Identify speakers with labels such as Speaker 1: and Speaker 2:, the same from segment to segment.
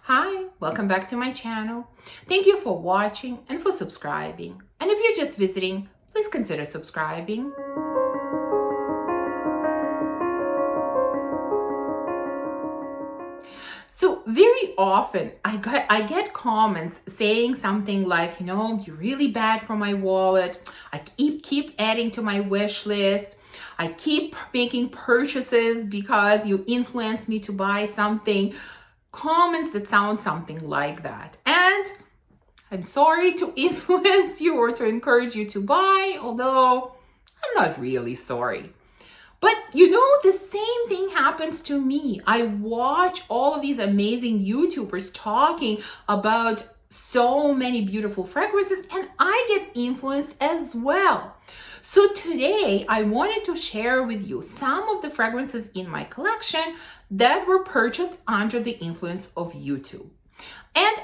Speaker 1: Hi, welcome back to my channel. Thank you for watching and for subscribing. And if you're just visiting, please consider subscribing. So very often I get comments saying something like, you're really bad for my wallet. I keep adding to my wish list. I keep making purchases because you influenced me to buy something. Comments that sound something like that. And I'm sorry to influence you or to encourage you to buy, although I'm not really sorry. But the same thing happens to me. I watch all of these amazing YouTubers talking about so many beautiful fragrances and I get influenced as well. So today I wanted to share with you some of the fragrances in my collection that were purchased under the influence of YouTube. And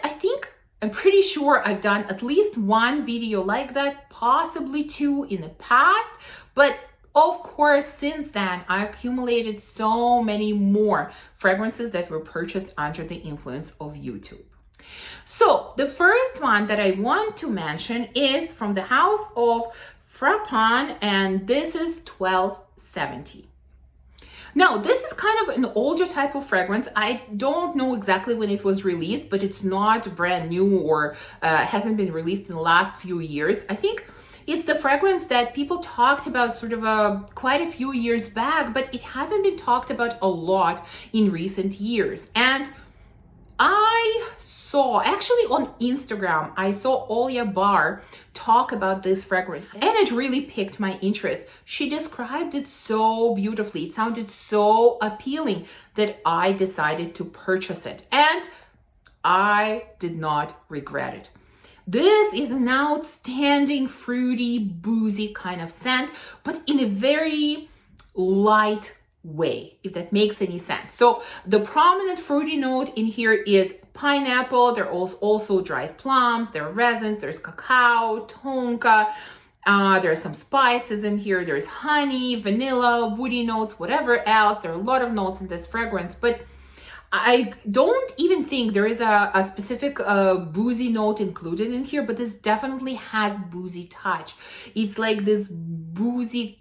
Speaker 1: I'm pretty sure I've done at least one video like that, possibly two in the past, but of course, since then, I accumulated so many more fragrances that were purchased under the influence of YouTube. So the first one that I want to mention is from the house of Frapin, and this is 1270. Now, this is kind of an older type of fragrance. I don't know exactly when it was released, but it's not brand new or hasn't been released in the last few years. I think it's the fragrance that people talked about sort of quite a few years back, but it hasn't been talked about a lot in recent years. And I saw, actually on Instagram, I saw Olya Bar talk about this fragrance and it really piqued my interest. She described it so beautifully. It sounded so appealing that I decided to purchase it and I did not regret it. This is an outstanding, fruity, boozy kind of scent, but in a very light way, if that makes any sense. So the prominent fruity note in here is pineapple. There are also dried plums, there are resins, there's cacao, tonka. There are some spices in here. There's honey, vanilla, woody notes, whatever else. There are a lot of notes in this fragrance, but I don't even think there is a specific boozy note included in here, but this definitely has boozy touch. It's like this boozy,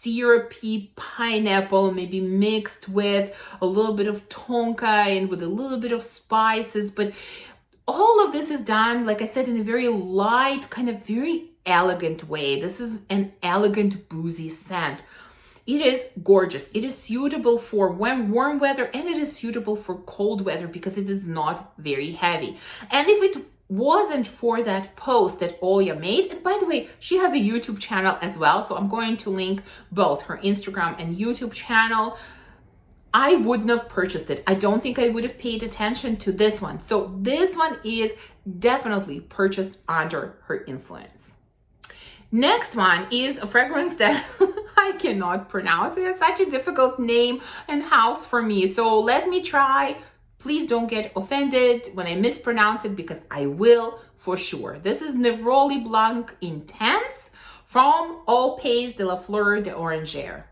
Speaker 1: syrupy pineapple, maybe mixed with a little bit of tonka and with a little bit of spices. But all of this is done, like I said, in a very light, kind of very elegant way. This is an elegant, boozy scent. It is gorgeous. It is suitable for warm weather and it is suitable for cold weather because it is not very heavy. And if it wasn't for that post that Olya made, and by the way, she has a YouTube channel as well, so I'm going to link both her Instagram and YouTube channel, I wouldn't have purchased it. I don't think I would have paid attention to this one. So this one is definitely purchased under her influence. Next one is a fragrance that I cannot pronounce. It has such a difficult name and house for me. So let me try. Please don't get offended when I mispronounce it because I will for sure. This is Neroli Blanc Intense from Au Pays de la Fleur d'Oranger.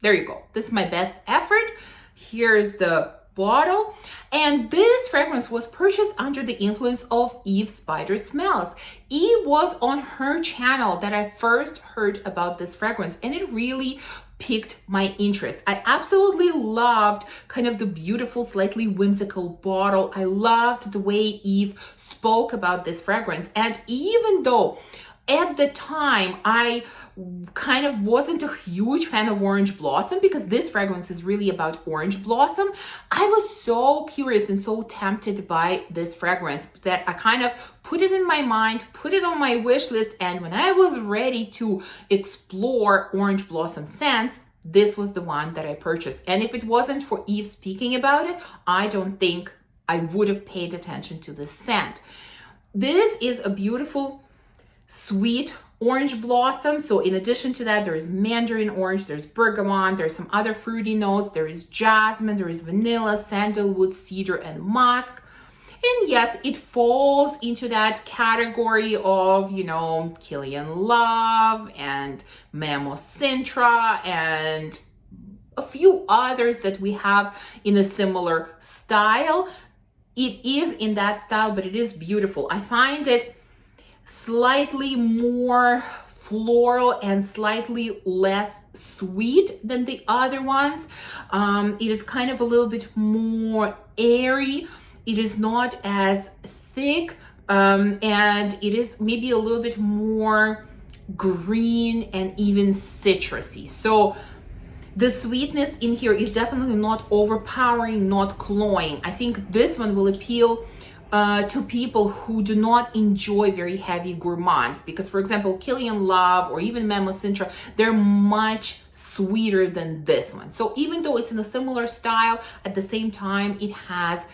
Speaker 1: There you go. This is my best effort. Here's the bottle. And this fragrance was purchased under the influence of Eve Spider Smells. Eve was on her channel that I first heard about this fragrance and it really piqued my interest. I absolutely loved kind of the beautiful, slightly whimsical bottle. I loved the way Eve spoke about this fragrance. And even though at the time I kind of wasn't a huge fan of Orange Blossom because this fragrance is really about Orange Blossom, I was so curious and so tempted by this fragrance that I kind of put it in my mind, put it on my wish list, and when I was ready to explore Orange Blossom scents, this was the one that I purchased. And if it wasn't for Eve speaking about it, I don't think I would have paid attention to this scent. This is a beautiful, sweet orange blossom. So in addition to that, there is mandarin orange, there's bergamot, there's some other fruity notes, there is jasmine, there is vanilla, sandalwood, cedar, and musk. And yes, it falls into that category of, Kilian Love and Memo Sintra and a few others that we have in a similar style. it is in that style, but it is beautiful. I find it slightly more floral and slightly less sweet than the other ones. It is kind of a little bit more airy. It is not as thick, and it is maybe a little bit more green and even citrusy. So the sweetness in here is definitely not overpowering, not cloying. I think this one will appeal to people who do not enjoy very heavy gourmands, because for example, Kilian Love or even Memo Sintra, they're much sweeter than this one. So even though it's in a similar style, at the same time, it has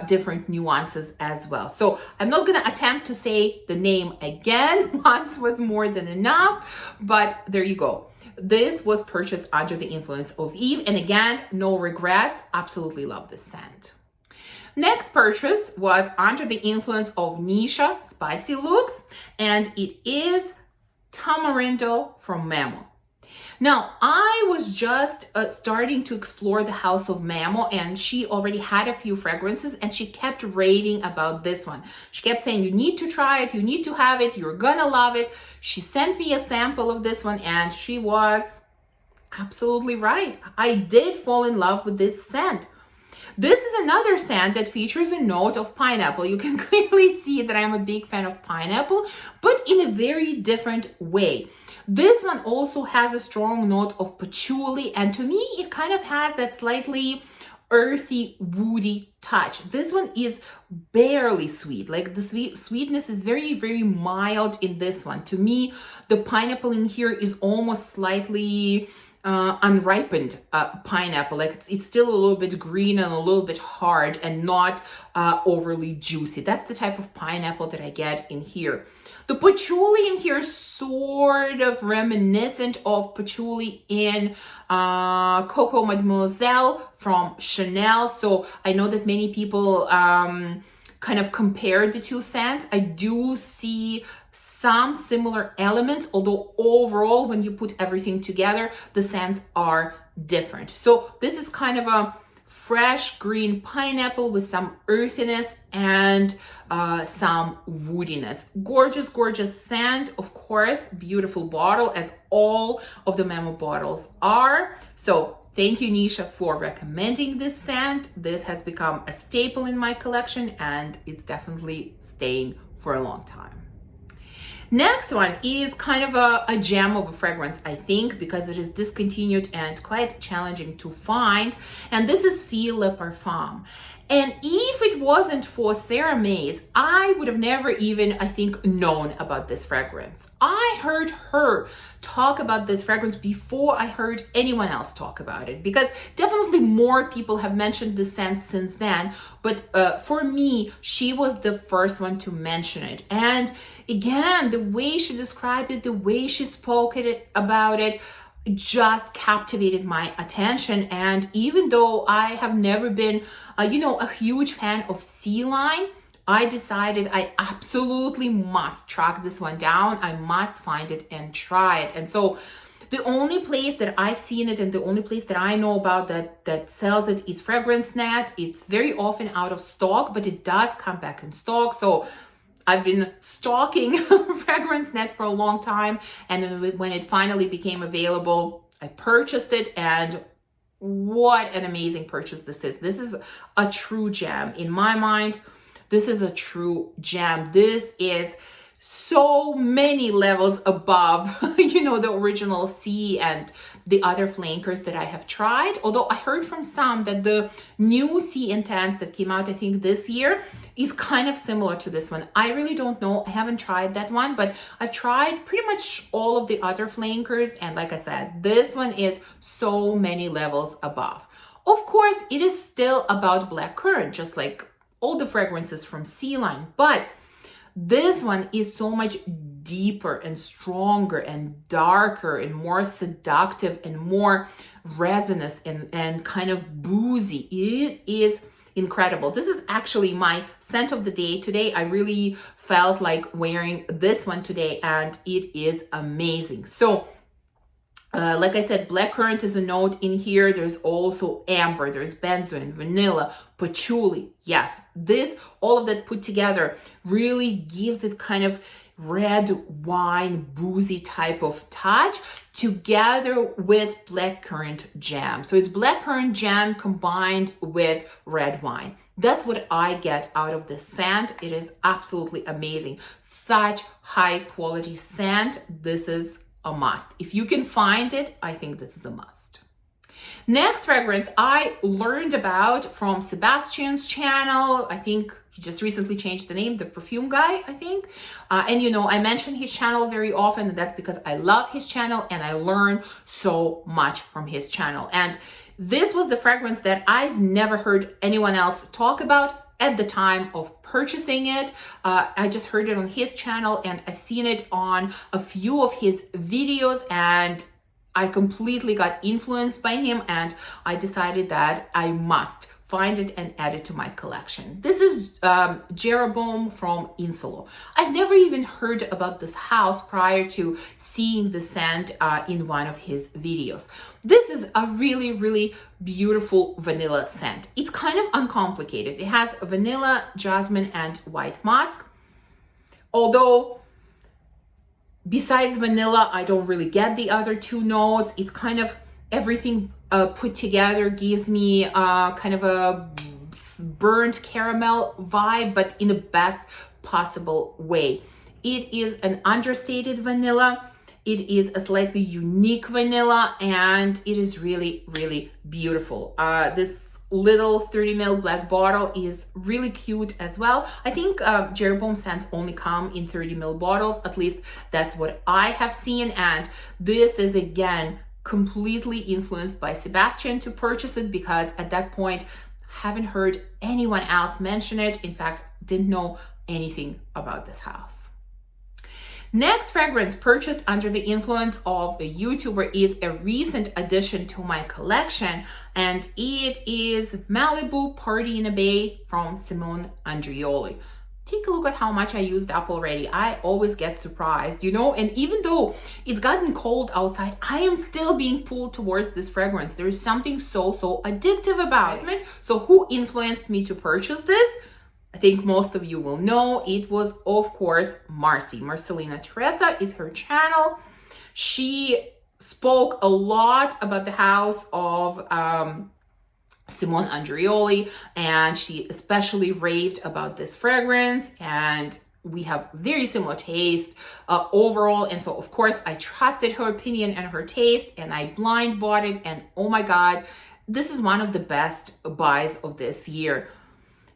Speaker 1: different nuances as well. So I'm not gonna attempt to say the name again. Once was more than enough, but there you go. This was purchased under the influence of Eve, and again, no regrets. Absolutely love this scent. Next purchase was under the influence of Nisha Spicy Looks, and it is Tamarindo from Memo. Now, I was just starting to explore the house of Memo, and she already had a few fragrances, and she kept raving about this one. She kept saying, you need to try it, you need to have it, you're gonna love it. She sent me a sample of this one, and she was absolutely right. I did fall in love with this scent. This is another scent that features a note of pineapple. You can clearly see that I'm a big fan of pineapple, but in a very different way. This one also has a strong note of patchouli, and to me, it kind of has that slightly earthy, woody touch. This one is barely sweet. Like the sweetness is very, very mild in this one. To me, the pineapple in here is almost slightly unripened pineapple. Like it's still a little bit green and a little bit hard and not overly juicy. That's the type of pineapple that I get in here. The patchouli in here is sort of reminiscent of patchouli in Coco Mademoiselle from Chanel. So I know that many people kind of compare the two scents. I do see some similar elements, although overall, when you put everything together, the scents are different. So this is kind of a fresh green pineapple with some earthiness and some woodiness. Gorgeous, gorgeous scent. Of course, beautiful bottle, as all of the Memo bottles are. So thank you, Nisha, for recommending this scent. This has become a staple in my collection, and it's definitely staying for a long time. Next one is kind of a gem of a fragrance, I think, because it is discontinued and quite challenging to find. And this is Si Le Parfum. And if it wasn't for Sarah Mays, I would have never even, I think, known about this fragrance. I heard her talk about this fragrance before I heard anyone else talk about it, because definitely more people have mentioned the scent since then. But for me, she was the first one to mention it. And again, the way she described it, the way she spoke about it, just captivated my attention. And even though I have never been, a huge fan of Sea Line, I decided I absolutely must track this one down. I must find it and try it. And so the only place that I've seen it and the only place that I know about that sells it is FragranceNet. It's very often out of stock, but it does come back in stock. So I've been stalking FragranceNet for a long time, and then when it finally became available, I purchased it, and what an amazing purchase this is. This is a true gem. In my mind, this is a true gem. This is so many levels above, the original C and the other flankers that I have tried. Although I heard from some that the new C Intense that came out, I think this year, is kind of similar to this one. I really don't know. I haven't tried that one, but I've tried pretty much all of the other flankers. And like I said, this one is so many levels above. Of course, it is still about blackcurrant, just like all the fragrances from Sea Line, but this one is so much deeper and stronger and darker and more seductive and more resinous and kind of boozy. It is incredible. This is actually my scent of the day today. I really felt like wearing this one today, and it is amazing. So Like I said, blackcurrant is a note in here. There's also amber, there's benzoin, vanilla, patchouli. Yes, all of that put together really gives it kind of red wine, boozy type of touch together with blackcurrant jam. So it's blackcurrant jam combined with red wine. That's what I get out of this scent. It is absolutely amazing. Such high quality scent. This is a must. If you can find it, I think this is a must. Next fragrance I learned about from Sebastian's channel. I think he just recently changed the name, the Perfume Guy, I think. And you know, I mention his channel very often, and that's because I love his channel and I learn so much from his channel. And this was the fragrance that I've never heard anyone else talk about at the time of purchasing it. I just heard it on his channel and I've seen it on a few of his videos, and I completely got influenced by him, and I decided that I must find it and add it to my collection. This is Jeroboam from Insulo. I've never even heard about this house prior to seeing the scent in one of his videos. This is a really, really beautiful vanilla scent. It's kind of uncomplicated. It has vanilla, jasmine, and white musk. Although, besides vanilla, I don't really get the other two notes. It's kind of everything put together gives me kind of a burnt caramel vibe, but in the best possible way. It is an understated vanilla. It is a slightly unique vanilla, and it is really, really beautiful. This little 30 ml black bottle is really cute as well. I think Jeroboam scents only come in 30 ml bottles, at least that's what I have seen. And this is again completely influenced by Sebastian to purchase it, because at that point haven't heard anyone else mention it. In fact, didn't know anything about this house. Next fragrance purchased under the influence of a YouTuber is a recent addition to my collection, and it is Malibu Party in a Bay from Simone Andriole. Take a look at how much I used up already. I always get surprised, you know, and even though it's gotten cold outside, I am still being pulled towards this fragrance. There is something so addictive about it. So who influenced me to purchase this? I think most of you will know. It was, of course, Marcelina Teresa is her channel. She spoke a lot about the house of Simone Andriole, and she especially raved about this fragrance, and we have very similar taste overall. And so of course I trusted her opinion and her taste, and I blind bought it, and oh my God, this is one of the best buys of this year.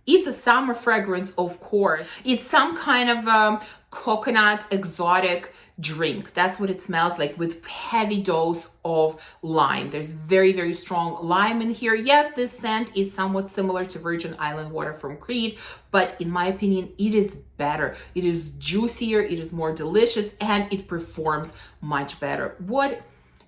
Speaker 1: It's a summer fragrance, of course. It's some kind of coconut exotic drink. That's what it smells like, with heavy dose of lime. There's very strong lime in here. Yes, this scent is somewhat similar to Virgin Island water from Crete, but in my opinion, it is better. It is juicier, it is more delicious, and it performs much better. What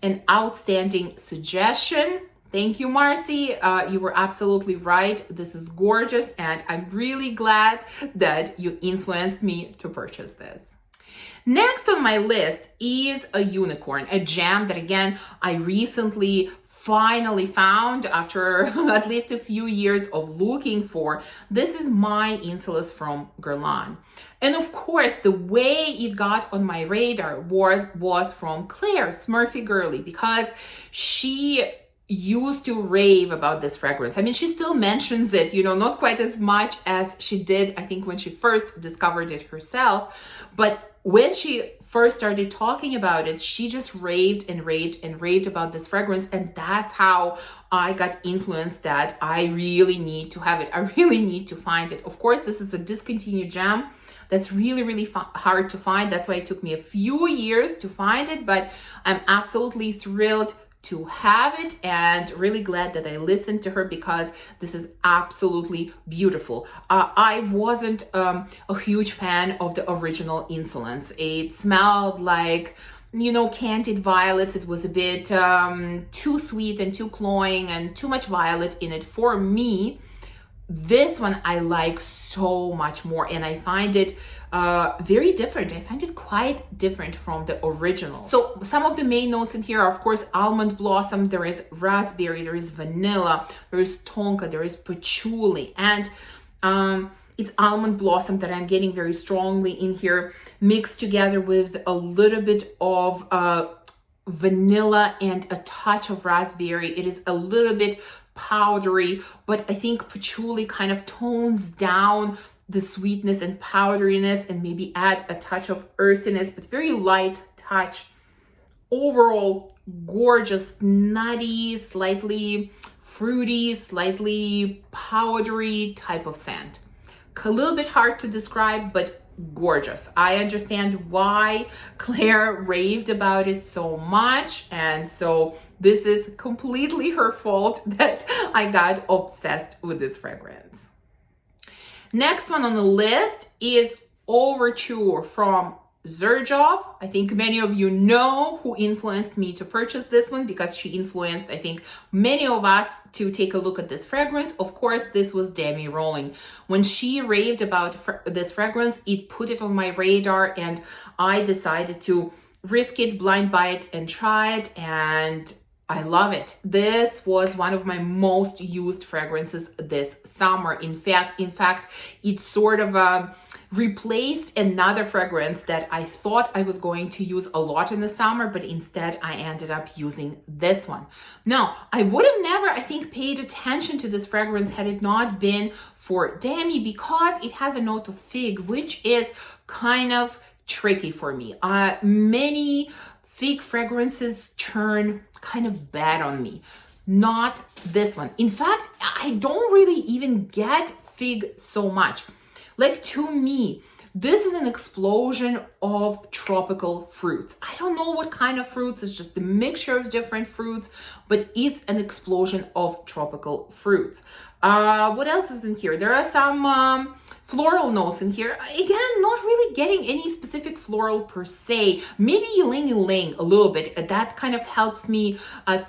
Speaker 1: an outstanding suggestion. Thank you, Marcy. You were absolutely right. This is gorgeous, and I'm really glad that you influenced me to purchase this. Next on my list is a unicorn, a gem that again, I recently finally found after at least a few years of looking for. This is My Insolence from Guerlain. And of course, the way it got on my radar was from Claire Smurfy Girly, because she used to rave about this fragrance. I mean, she still mentions it, you know, not quite as much as she did, I think, when she first discovered it herself. But when she first started talking about it, she just raved and raved and raved about this fragrance. And that's how I got influenced that I really need to have it. I really need to find it. Of course, this is a discontinued gem that's really hard to find. That's why it took me a few years to find it, but I'm absolutely thrilled to have it, and really glad that I listened to her, because this is absolutely beautiful. I wasn't a huge fan of the original Insolence. It smelled like, you know, candied violets. It was a bit too sweet and too cloying and too much violet in it for me. this one I like so much more, and I find it very different. I find it quite different from the original. So some of the main notes in here are, of course, almond blossom, there is raspberry, there is vanilla, there is tonka, there is patchouli, and it's almond blossom that I'm getting very strongly in here, mixed together with a little bit of vanilla and a touch of raspberry. It is a little bit powdery, but I think patchouli kind of tones down the sweetness and powderiness and maybe add a touch of earthiness, but very light touch. Overall, gorgeous, nutty, slightly fruity, slightly powdery type of scent. A little bit hard to describe, but gorgeous. I understand why Claire raved about it so much, and so this is completely her fault that I got obsessed with this fragrance. Next one on the list is Overture from Xerjoff. I think many of you know who influenced me to purchase this one, because she influenced, I think, many of us to take a look at this fragrance. Of course, this was Demi Rowling. When she raved about this fragrance, it put it on my radar, and I decided to risk it, blind buy it, and try it, and I love it. This was one of my most used fragrances this summer. In fact, it sort of replaced another fragrance that I thought I was going to use a lot in the summer, but instead I ended up using this one. Now, I would have never, I think, paid attention to this fragrance had it not been for Demi, because it has a note of fig, which is kind of tricky for me. Many fig fragrances turn kind of bad on me. Not this one. In fact, I don't really even get fig so much. Like, to me, this is an explosion of tropical fruits. I don't know what kind of fruits, it's just a mixture of different fruits, but it's an explosion of tropical fruits. What else is in here? There are some floral notes in here. Again, not really getting any specific floral per se. Maybe ylang-ylang a little bit. That kind of helps me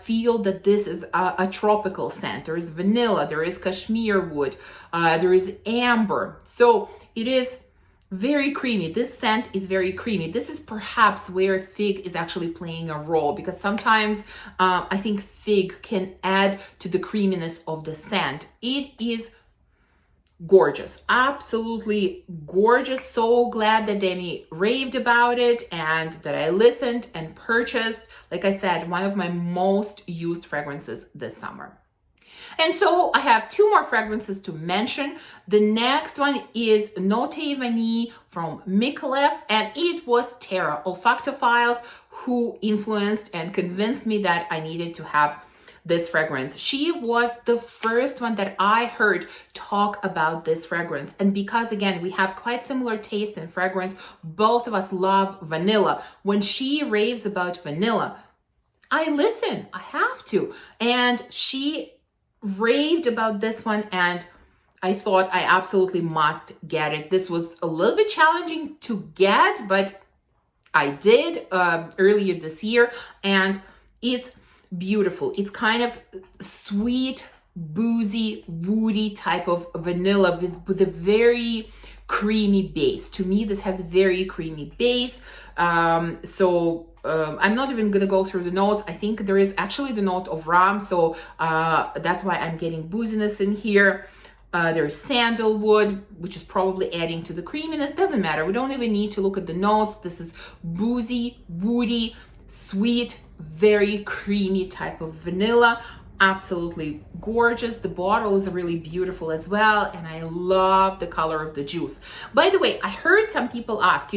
Speaker 1: feel that this is a tropical scent. There is vanilla, there is cashmere wood, there is amber. So it is very creamy. This scent is very creamy. This is perhaps where fig is actually playing a role, because sometimes I think fig can add to the creaminess of the scent. It is gorgeous, absolutely gorgeous. So glad that Demi raved about it and that I listened and purchased. Like I said, one of my most used fragrances this summer. And so I have two more fragrances to mention. The next one is Note Vanille from Micallef, and it was Tara Olfactophiles who influenced and convinced me that I needed to have this fragrance. She was the first one that I heard talk about this fragrance. And because, again, we have quite similar taste in fragrance, both of us love vanilla. When she raves about vanilla, I listen, I have to. And she raved about this one, and I thought I absolutely must get it. This was a little bit challenging to get, but I did earlier this year, and it's beautiful. It's kind of sweet, boozy, woody type of vanilla with a very creamy base. To me, this has a very creamy base. I'm not even gonna go through the notes. I think there is actually the note of rum, so that's why I'm getting booziness in here. There's sandalwood, which is probably adding to the creaminess. Doesn't matter. We don't even need to look at the notes. This is boozy, woody, sweet, very creamy type of vanilla. Absolutely gorgeous. The bottle is really beautiful as well, and I love the color of the juice. By the way, I heard some people ask,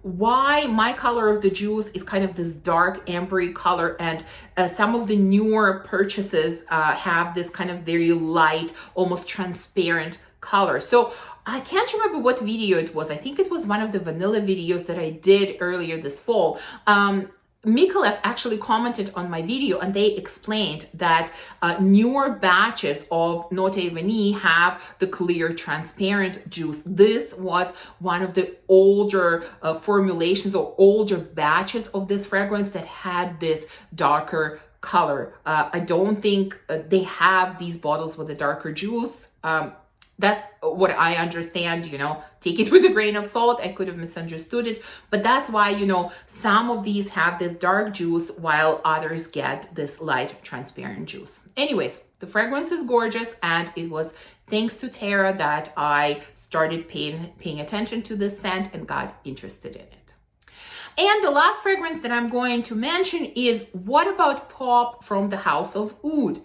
Speaker 1: why my color of the juice is kind of this dark ambery color, and some of the newer purchases have this kind of very light, almost transparent color. So I can't remember what video it was. I think it was one of the vanilla videos that I did earlier this fall. Micallef actually commented on my video, and they explained that newer batches of Note Vanille have the clear transparent juice. This was one of the older formulations or older batches of this fragrance that had this darker color. I don't think they have these bottles with a darker juice. That's what I understand, you know, take it with a grain of salt. I could have misunderstood it, but that's why, you know, some of these have this dark juice while others get this light transparent juice. Anyways, the fragrance is gorgeous, and it was thanks to Tara that I started paying attention to this scent and got interested in it. And the last fragrance that I'm going to mention is What About Pop from the House of Oud.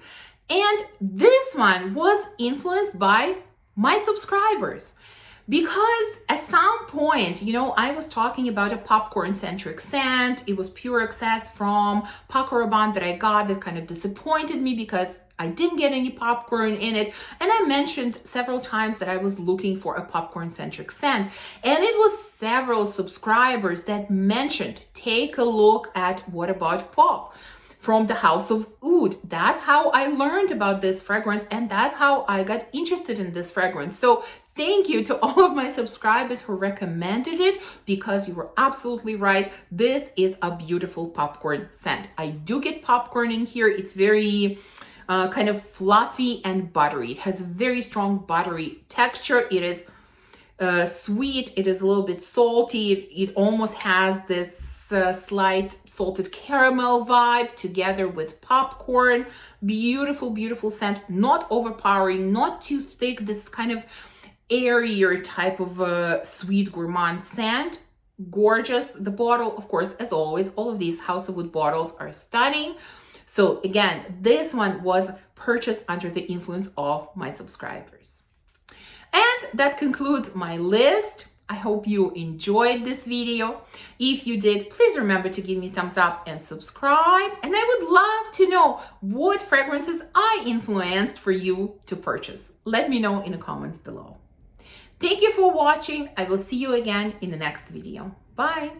Speaker 1: And this one was influenced by my subscribers, because at some point, you know, I was talking about a popcorn-centric scent. It was Pure Excess from Paco Rabanne that I got that kind of disappointed me because I didn't get any popcorn in it. And I mentioned several times that I was looking for a popcorn-centric scent. And it was several subscribers that mentioned, take a look at What About Pop from the House of Oud. That's how I learned about this fragrance, and that's how I got interested in this fragrance. So thank you to all of my subscribers who recommended it, because you were absolutely right. This is a beautiful popcorn scent. I do get popcorn in here. It's very kind of fluffy and buttery. It has a very strong buttery texture. It is sweet. It is a little bit salty. It almost has this slight salted caramel vibe together with popcorn. Beautiful, beautiful scent. Not overpowering, not too thick. This kind of airier type of sweet gourmand scent. Gorgeous. The bottle, of course, as always, all of these House of Oud bottles are stunning. So again, this one was purchased under the influence of my subscribers. And that concludes my list. I hope you enjoyed this video. If you did, please remember to give me a thumbs up and subscribe. And I would love to know what fragrances I influenced for you to purchase. Let me know in the comments below. Thank you for watching. I will see you again in the next video. Bye.